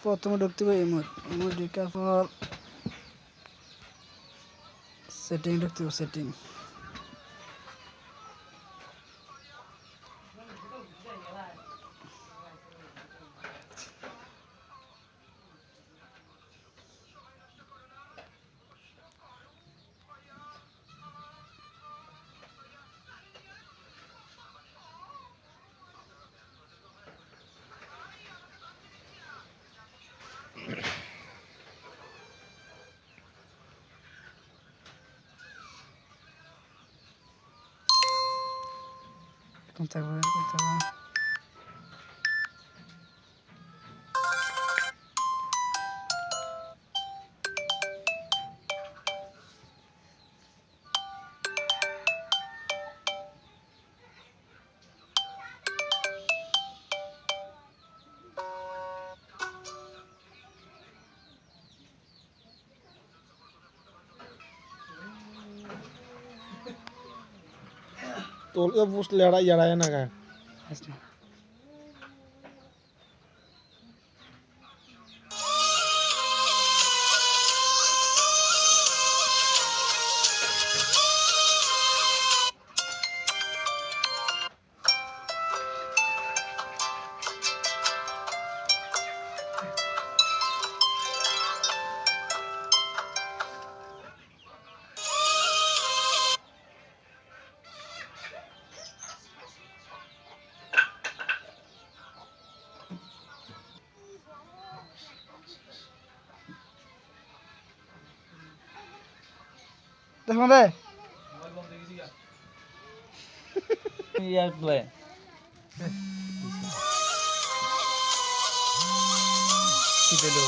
প্রথমে ঢুকতে হবে ইমোট ইমোট ঢোকার পর সেটিং ঢুকতে হবে সেটিং এখন থাকবে এখন থাকবে तो पूछ लड़ा जड़ा ना का আসলে দেখো দে ইয়ার প্লে কি দিলো